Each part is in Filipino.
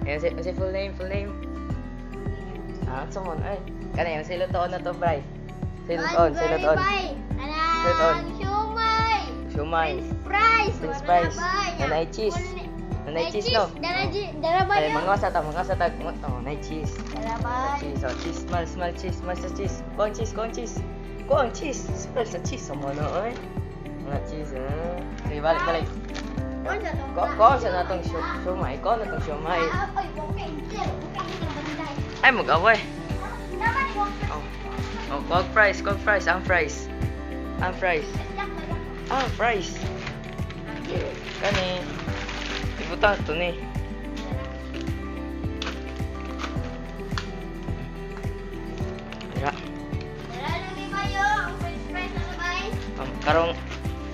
Ayan si full name. Ah, sumon ay. Kanina si lutoon na to, Bryce. Si lutoon. Siomay. French fries. Nanay cheese. Nanay cheese no. Ay, mga sa ta. Oh, nanay cheese. Cheese, oh, cheese. Smell cheese. Smell sa cheese. Kuang cheese. Smell sa cheese. Sama na, oy. Mga cheese, Sige, balik. Kuang sa natong siomay. Ay, mag-away. Oh, kuang fries. Ang fries. Kani. Ibutan to ni. Ya.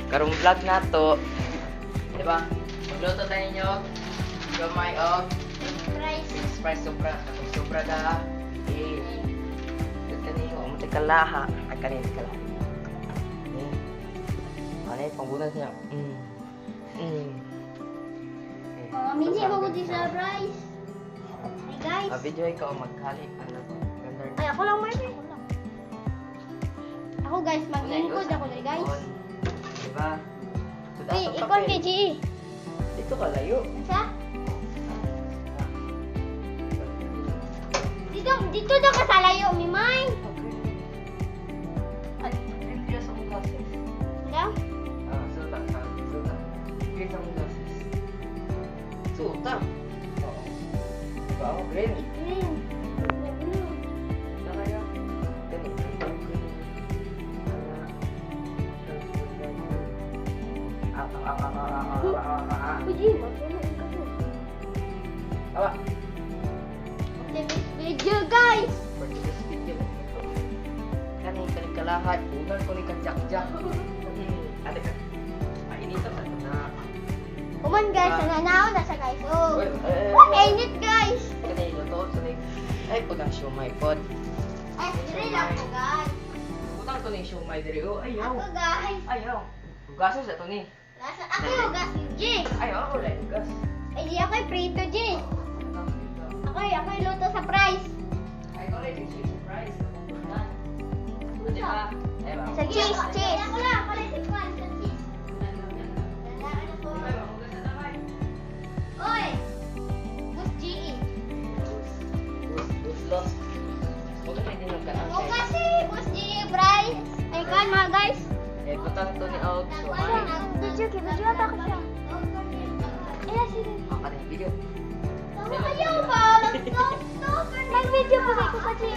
Karong vlog na to. Di ba? Magluto tayo nyo. Gamay o. Fries sobra da. Kani o mo kalaha. Ay kani kalaha. Ano pangbunas niya? Minsan ako di sa rice. Hey guys. Video ikaw magkali. Ano to? Ganda. Ay, ako lang may Ako guys, mag-ingkod ako na guys. Diba? Hey, ikon kay G. Dito ka layo. Sa? Dito daw ka sa layo, Mimay. Ay, review sa mga glasses. Daw? Suta. Review sa mga glasses. Suta? Oo. Diba ako, green? Kaya? Ganun. Uji, magpunuin ka to. Awa. Okay, this video guys. Pagkakas video. Kani kalahat. Unan ko ni kanjak-jak. Ate ka. Inito ka na. Kuman guys, nananaw na sa guys. Oh. Init guys. Kani luto sa ning. Ay pugang siomay pod. Ay, dire lang po guys. Putang to ni siomay dire. Oh, ayaw. Ako guys. Ayaw. Ugasan sa to ni. Ako yung gas ni G. Ayaw ako lang ugas. Ay, di ako yung prito G. Ako yung luto sa price. Ay, ko rin yung surprise. Diba? Sa cheese. Ako lang, yung price sa cheese. Oy! Bus GE. Buslo. Huwag ka din nagkanang O kasi, Bus GE price. Ay, kan mga guys. Eh, putang to ni Og. Video ata ko siya. Sige. Ang kanang video. Ayaw pa! Nag-video pa ko kasi.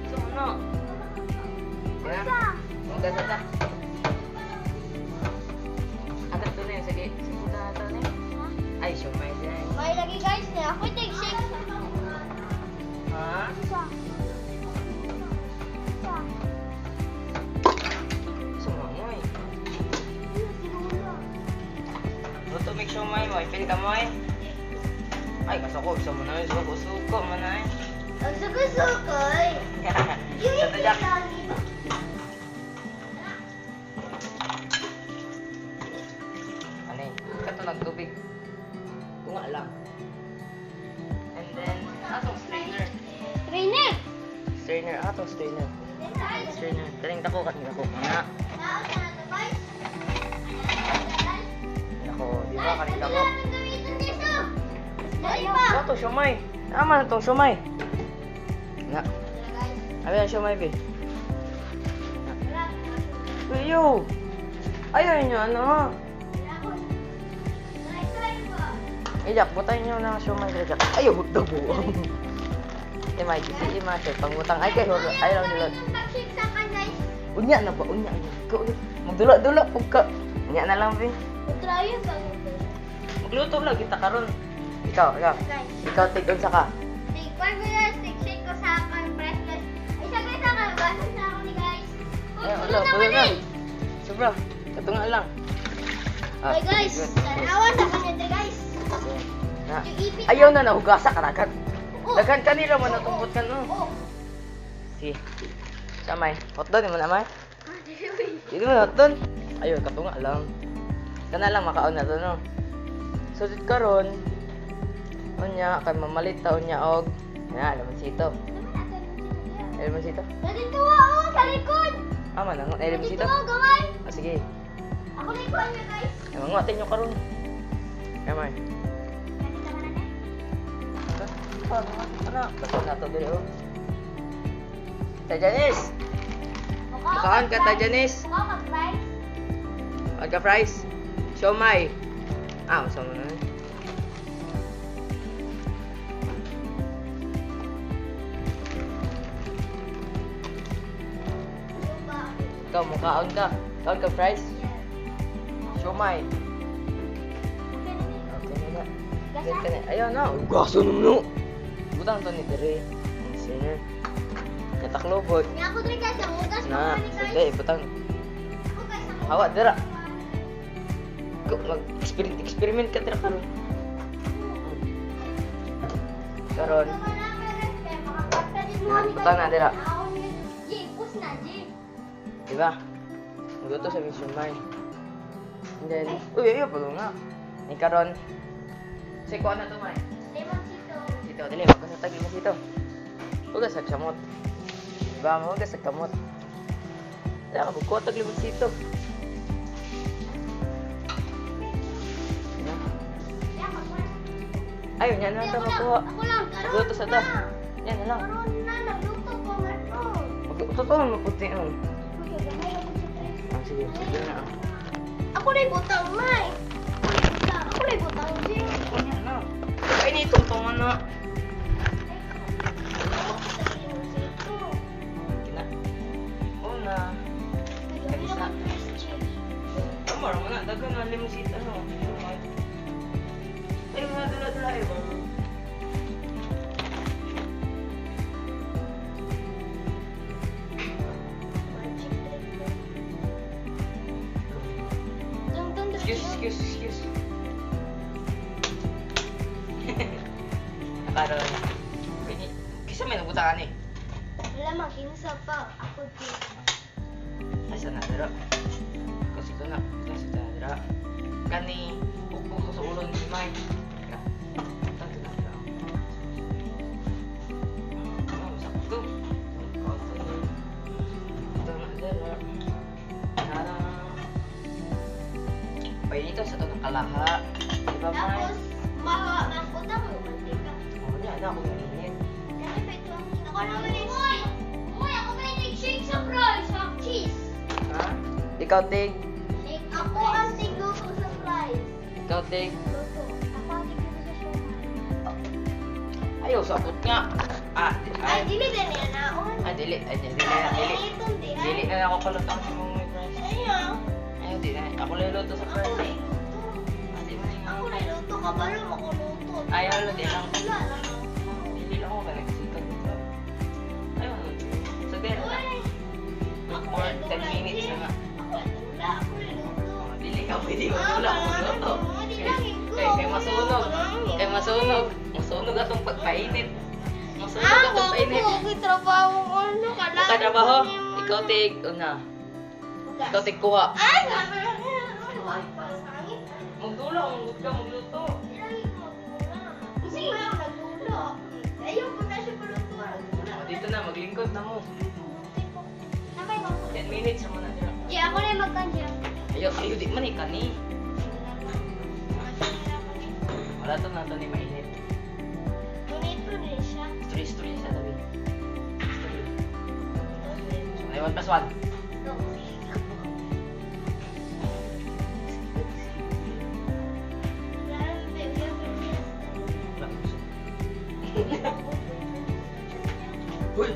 So, ano? Kaya? Ang ganda na. Atat to na yun. Sige. Puta na to na yun. Ay, siomay dyan. May lagi guys niya. Ako take-shake. Ha? Sumangoy. Luto make siomay mo. Ipin ka mo eh. Ay, kasako. Isa mo na yun. Suko mo na eh. Ang suko-sukoy. Sa tajak. Ano eh? Kato nagtubig. Tunga lang. And then, atong strainer. Trainer. Atong strainer. Kaling dako kat nila ko. Nga. Ako, di ba? Kaling dako. Ito, siomay. Tama na itong siomay. Nga. Abi na siomay, be. Yo! Ayaw nyo, ano ha? Jack, butay nyo ng siomay dito, Jack. Ayaw, hutog po. Imay, si Ima, sir. Pangutang, ay kayo, ayaw nila. Unya na ba? Unya. Magdulak-dulak po ka. Unya na lang, be. Magluto lang, kita karon. Ikaw. Ikaw, take-on sa ka. Take ko sa akin, breathless. Ay, sagay sa akin. Basan sa ako ni guys. Wala, pulo na. Sobra. Ito nga lang. Okay guys, tanawan sa kanya guys. Na. Ayaw na nahugasa ka agad. Daghan kanila mo natumbot ka no. Si. Samay. Hotdog mo na may. Hindi mo hotdog. Ayaw katunga lang. Kana lang makaon na to no. Sudit karon. Unya kay mamalit ta unya og alam sito. Alam sito. Dito oh, sa likod. Aman ang alam Dito sito. gamay. Sige. Ako na ikuan niya guys. Manguatin nyo karon. Kamay. Dito naman na. Ano? Basta na to dili oh. Ta Janice. Mukhaan ka ta Janice. Mukha ka fries. Aga fries. Siomay. Gusto mo na. Ikaw mukhaan ka. Kaon ka fries. Siomay. Okay na na. Ganyan ka na. Ayaw na. Gaso naman no. Butang to ni Dere. Ang sinner. Nataklobot. Nga ako dre guys, ang ugas ko Na, ni guys. sige, butang. Ako guys, ang Hawa, dira. Mag-experiment ka tira karon. Karon. Butang na, dira. Diba? Magluto sa Mission Mine. And then, uy, ayaw pa nga. Ay karon. Say, kuha na to, May. Dito, dili, magkasatag mo dito. Huwag sa kamot. Diba, huwag sa kamot. Kaya ka, magkotag limang dito. Ayun, yan na ito makuha. Ako lang, Magluto sa to. Yan na lang. Karoon na, nagluto ko ano. Totoo, maputi. Sige, sige na. Ako na ibutang, May. Ako na ibutang, Jim. Yan na. Ay, nitong na. Kina. Una. Kamar mo na, dagan na limusit ano. Ay, mga dula-dula eh. Excuse. Nakaroon na. Kisa may nabutaan eh. Wala makinsa pa. Ako din. Ay, sana dira. Kasi ito na. Kasi ito na dira. Kani, pukpuk ko sa ulo ni May. Tanto na dira. Sakto. Ito na dira. Painito sa ito ng kalaha. Diba, May? Tapos, mahawa ng utang mo. Mantika. Oo, yan ako mainit. Dahil pa ito ang ako naman yung Uy, ako ba yung nag-shake sa fries? Sa cheese. Ha? Ikaw, Tig. Shake. Ako ang sigluto sa fries. Ikaw, Tig. Luto. Ako ang sigluto sa siomai. Ayaw, sabot nga. Ay, dili din yan naon. Dili. Itong di. Dili na ako kalutang sa mga may friends. Ayaw. Ayaw, di na. Ako luluto sa Ako friends. na luto. Di ba nga? Ako na luto ka ba lang ako luto. Ayaw, di lang. Wala lang ako. Hindi lang ako ba nagsikat dito. Ayaw, sa dera na. Ako More na 10 minutes na nga. Ako na luto. Dili ka pwede magtula ako luto. Kay masunog. Kay masunog. Masunog atong pagpainit. Masunog atong painit. Ako trabaho ko ano ka lang. Makatrabaho. Ikaw, Tig. Una. Ikaw, Tig, kuha. Ay, sabi na pasangit. Magdula, huwag ka magluto. Kasi nga ako nagluto. Ayaw ko na siya paluto. Dito na, maglingkod na mo. Namay mo. 10 minutes sa muna dira. Di ako na magkandya. Ayaw, di man ikani. Wala to na to ni mainit. Ngunito din siya. Story sa tabi. Story. So, may 1+1. Uy!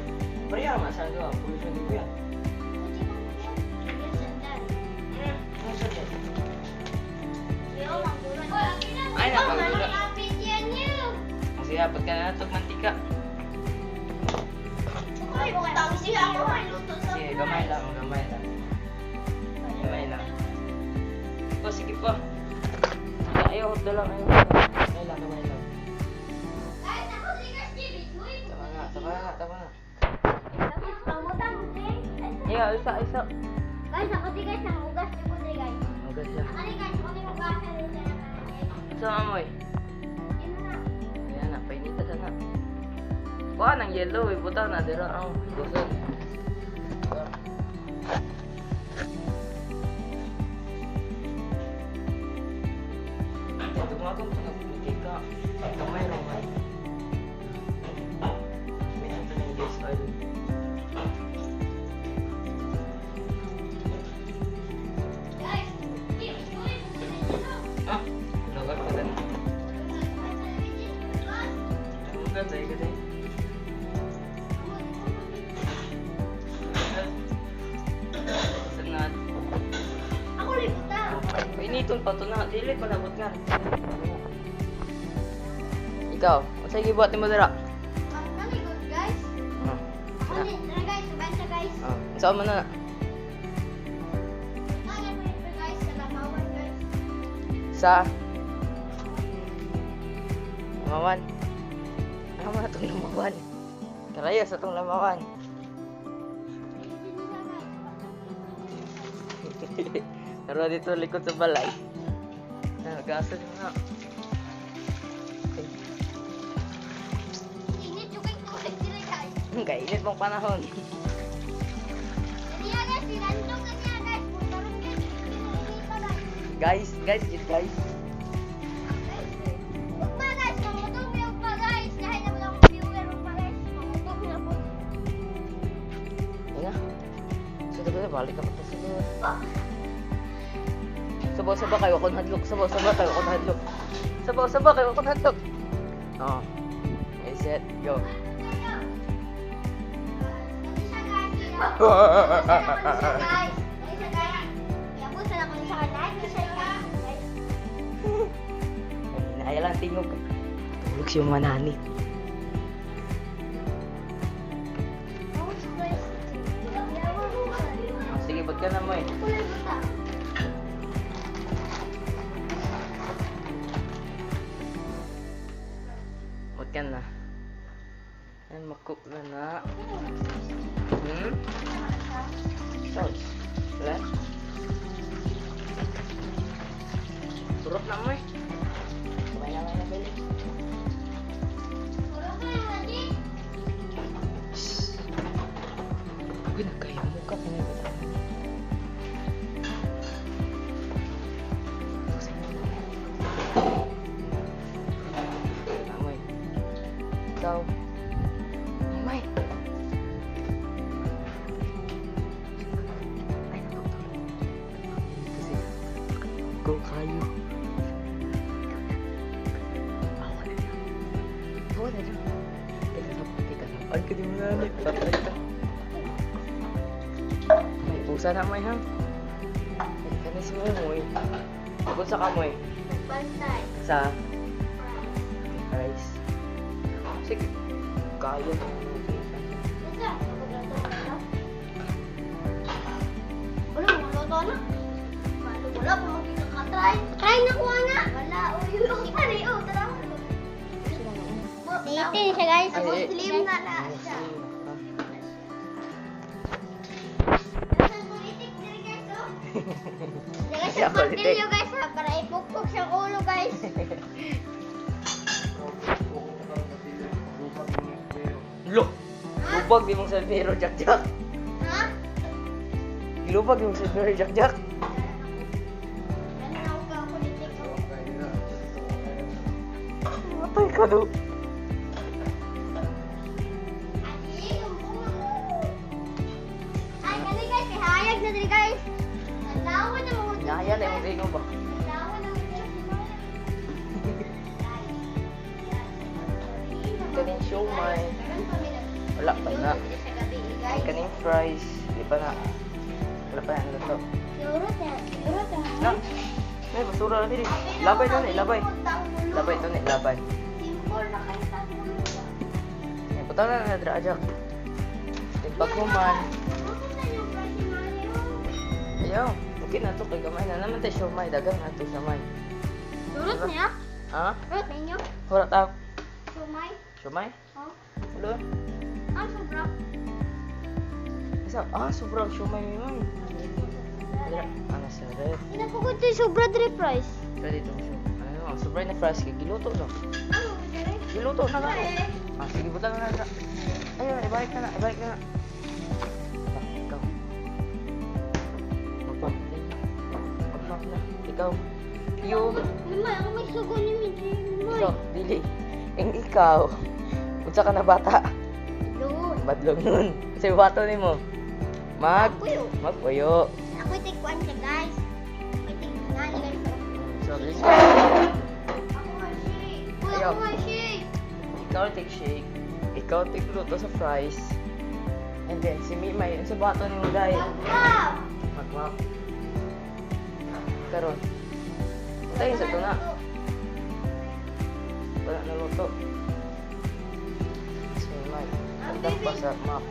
Pariya naman sa gawa. Pulis na dito yan. Ay, napagdula. Kasi dapat ka na itong mantika. Ay, butang siya ako may luto sa Sige, gamay lang. Gamay lang. O, sige pa. Ayaw, ito lang. Gamay lang. Guys, ako ligas Jimmy. Tama na. Tapos, pamutang din. Ayaw, isa. Guys, ako di guys, ang ugas ko di guys. Magod siya. Ako di guys, ako di ugasan rin siya. Sa amoy. Ayan na, painita sana. Kuha ng yellow, ibutang na dira ang gusto. Tumagong sa nagpuliti ka. Kamay lang man. May ito ng guys oil. Ah, lugar ka din. Lugar tayo ka din. Sangat. Ako libutan. Painiton pa ito na. Dili pa nabot nga. Ikaw, masay gibuhat ni mo dira? Ano good guys? Ano na guys? Basta guys. Saan mo na? Kaya mo ito guys sa lamawan guys. Sa? Lamawan? Ano mo na itong lamawan? Karayo sa itong lamawan. Naroon dito likod sa balay. Nagasan mo na. Init yung kay tubig sila guys. Kainit mong panahon. Kaya guys, sinandong ka niya guys. Kung naroon guys, sinunod pa guys. Guys, guys. Huwag pa guys, mamutong yung pa guys. Kahit naman ako viewer, huwag pa guys. Mamutong na po. Yan na. Sudah ko na, balik ka pa sa sunod. Sabaw-sabaw kayo akong hadlok. Sabaw-sabaw kayo akong hadlok. Sabaw-sabaw kayo akong hadlok. Oh. Okay, set, go. Guys, yabusan ako sa kanal. Guys, Ay, lang tingog. Tulog siya manani. Sige, ba't ka na mo eh? Ba't ka na? Ay, makook na na. Sauce. Wala? Surot na mo eh. Kamay na balik. Uy, nagkaya mo ka. Panay ba tayo? Amoy. Ikaw. Amoy. Ay, natutulog. Kasi, go kayo. Awa na lang. Awa na lang. Teka lang. Ay, ka di mo na. Tatay ka. May pusa na may hang. Ay, kanis mo mo eh. Kung sa kamoy. Bantay. Sa rice. Sige. Kaya mo. Wala, maluto na. Wala, kung magkikakatry. Try na ko na. Wala, yung pari, tara. Titin siya guys, Muslim na lang siya. Nasa politik diri guys, oh. Guys, Siya sa politik. kontilyo guys, ha, para ipukpok siyang ulo guys. Lo! Lubag di mong salbero, jak-jak. Ha? Lubag di mong salbero, jak-jak. Ano na ako ka politik, oh. Matay ka do. Ay, kani guys, ihayag na diri guys. Alawan na mo. Naya na yung ringo ba? Alawan na mo. Kaning siomay. Wala pa na. Kaning fries. Di pa na. Wala pa na ang luto. Siguro Na! May basura na diri. Labay to ni, labay. Labay to ni, labay. Simple na kayo sa Ay, puta na na dra ajak. Timpag human. Ayaw. Okay na to kay gamay na naman tayo siomay. Dagang na to siomay. Turut niya? Ha? Turut ninyo? Wala tao. Sumay? Siomay? Oh. Hello? Ang sobra. Isa, sobrang siomay may. Wala. Ano sa red? Pinapagod tayo sobra diri price. Ready to show. Ano, Oh, sobrang na fries kay giluto no. Ano, dali? Giluto na ka. Ah, sige butang na na. Ayun, ibalik na. Ah, ikaw. Magmap na. Ikaw. You. Mama, ako may sugo ni Midji. So, dili. Ang ikaw. Unsa ka na bata? Doon. Badlong nun. Kasi bato ni mo. Puyo. Magpuyo. Ako take 1 siya, guys. May take 9, guys. Sorry. Ako nga shake. Kuya, Ayaw. ako nga shake. Ikaw take shake. Ikaw take luto sa fries. And then si Mimay, sa bato ni mo dahil. Wow! Magmap. Karon. Tayo sa tuna. Wala na luto. Si Mimay. Punta pa sa map.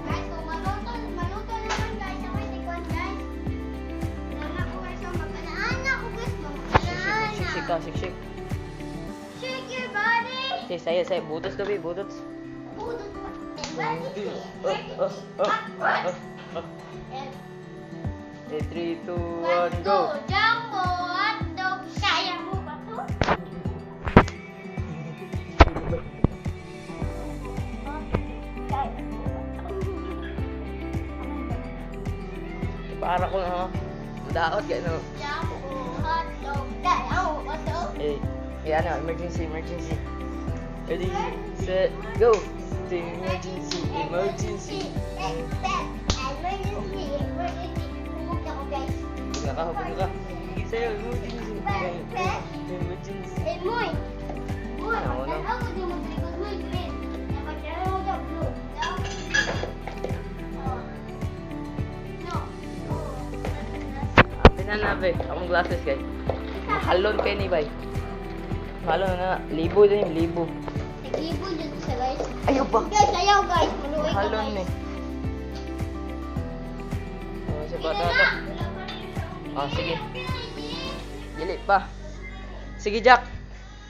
Guys, so maluto naman, guys. Ako take 1, guys. Nana ko guys, ang magkanaan ako, guys. Shake ka, shake. Shake your body. Okay, saya. Butos gabi, butos. Budot mo. Body. Okay, 3, 2, 1, go! Jumbo hotdog. Kaya mo ba to? Para ko na, daot gano. Jumbo hotdog. Kaya mo ba to? Ano, emergency. Ready, set, go! Emergency. Emergency. Bumog ako, guys. Hubog ka. Sa'yo, emergency. Moy. Ano, ano? Ako din mag-record mo, green. Napagkara mo daw, blue. No. Pinanabe, akong glasses kay. Mahalon kay ni bay. Mahalon na, libo din yung libo. Nag-ibo dyan sa guys. Ayaw ba? Guys, ayaw guys. Maluwi ka Mahalon guys. ni. Oh, si bata to. Oh, sige. Dili pa. Sige, Jack.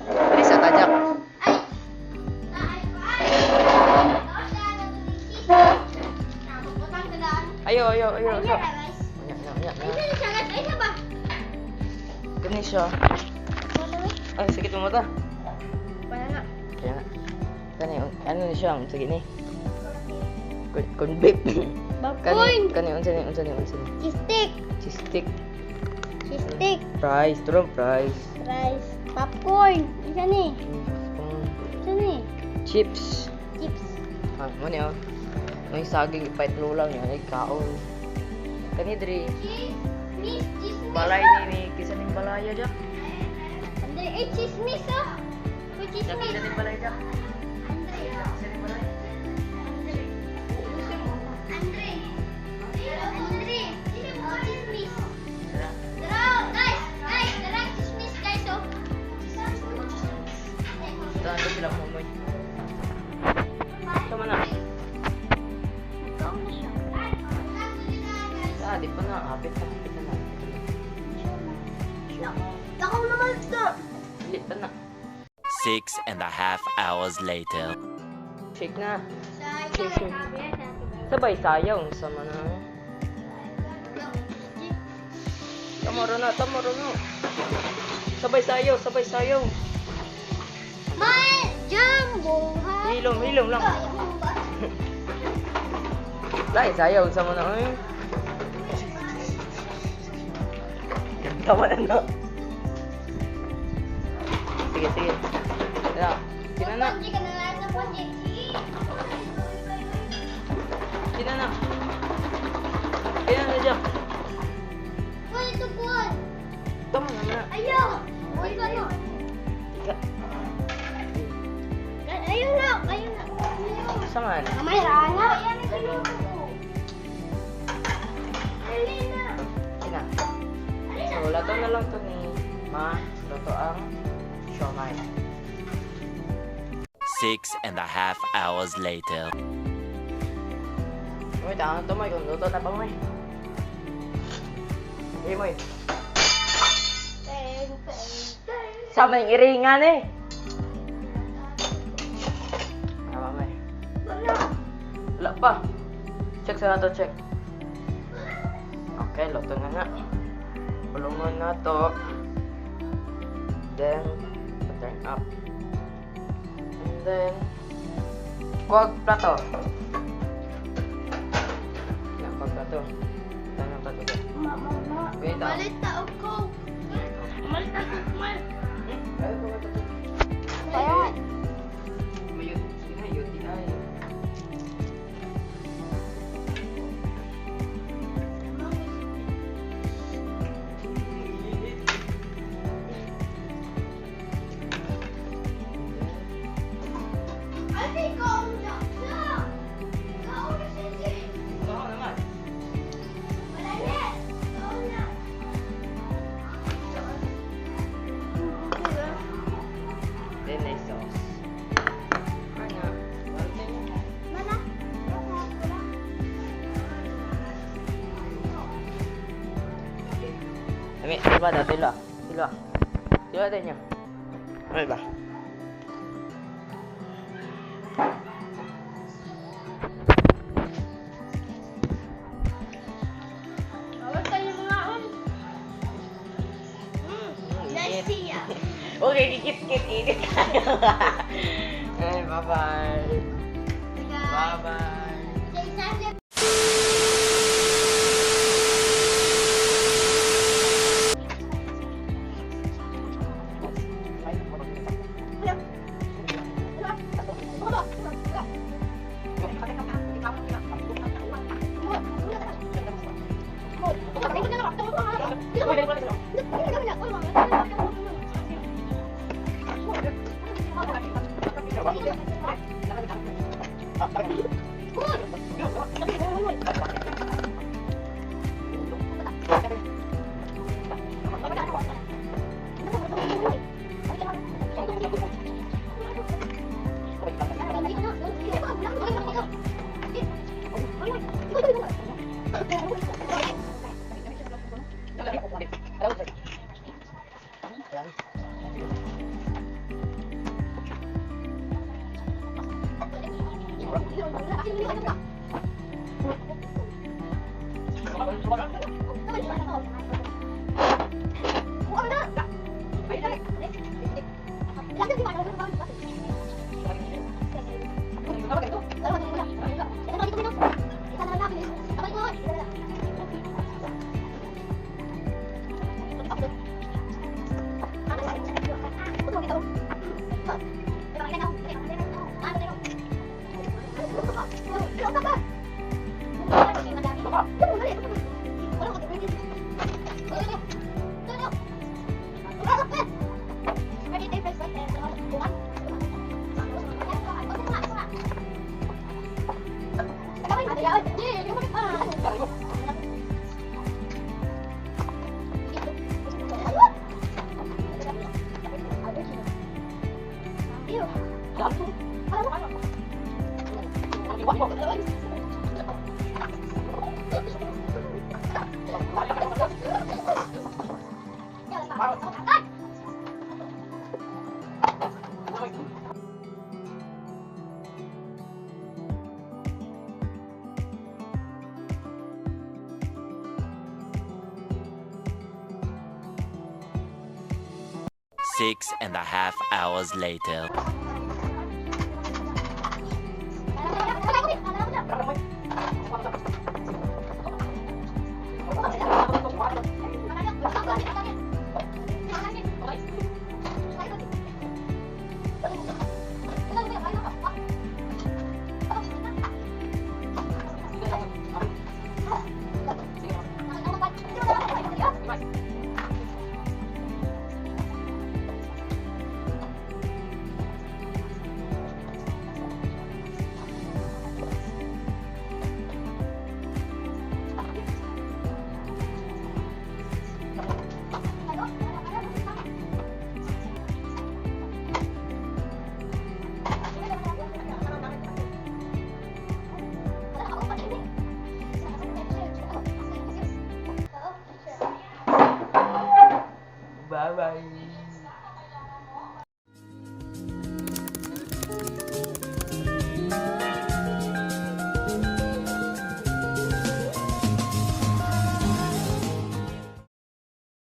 Dili sa ta, Jack. Ay! Nakaputang sa daan. Ayaw. Ay, na guys. Nya. Ay, na siya guys. Ay, na ba? Gani siya. Maluwi. Ay, sige tumata. Wala na. Kaya na. Kani, ano ni siya? Sige ni. Con beef. Baboy. Kani, unsa ni? Cheese stick. Cheese stick. Cheese stick. Fries, turong fries. Rice. Popcorn. Isa ni. Isa ni. Chips. Chips. Ah, mo ni oh. May saging ipait lulang yan, ay kaon. Kani diri. Cheese. Miss. Cheese miss. Balay ni kisa ning balaya Jack. Andre, eh, cheese miss oh. Uy, cheese Jack, miss. kisa ning balay Jack. Andre. Kisa ning balay. Andre. Oh, cheese miss. Dara, guys, dara, cheese miss, guys, oh. Daan sila mo mo. Tama na. Ah, di pa na. Hapit na. Takong naman ito. Dili pa na. 6.5 hours later. Shake na. Sa Sabay sayaw sama na. Tamaro na. Sabay sayaw. May jumbo ha. Hilom lang. Lai sayaw sama na. Ay. Tama na. Sige. Ya, sino na? Panji ka na lang sa panji. Sino na? Sino na Jack? Kuwan ito, kuwan. Tama na. Ayaw. Uy, ano? Ayaw na. Saan? May rana. Dali na. Sina. So, lato na lang to ni Ma. Lato ang siomay. 6.5 hours later. Uy, tangan to mo. Kung luto na pa mo eh. Hindi mo eh. Peng. Sama yung iringan eh. Tama mo eh. Wala pa. Check sa nato, check. Okay, luto na nga. Pulungan na to. Then, turn up. And then, kuwag plato. Yan, kuwag plato. Tayo ng plato dyan. Wait, ah. Malit na ako. Malit na ako. Ayaw ko plato. Kaya nga. May UTI. Ate, ikaw na. Ikaw na siya. Oo naman. Malalit. Ikaw na. Then, nice sauce. Ano? Mana? Ami, diba dah? Tilo. Tilo. Tilo dah nyo. Ano ba? Awas tayo mga on. Nice siya. Okay, dikit-dikit tayo. Okay, bye-bye. Bye-bye. Say something. Six and a half hours later.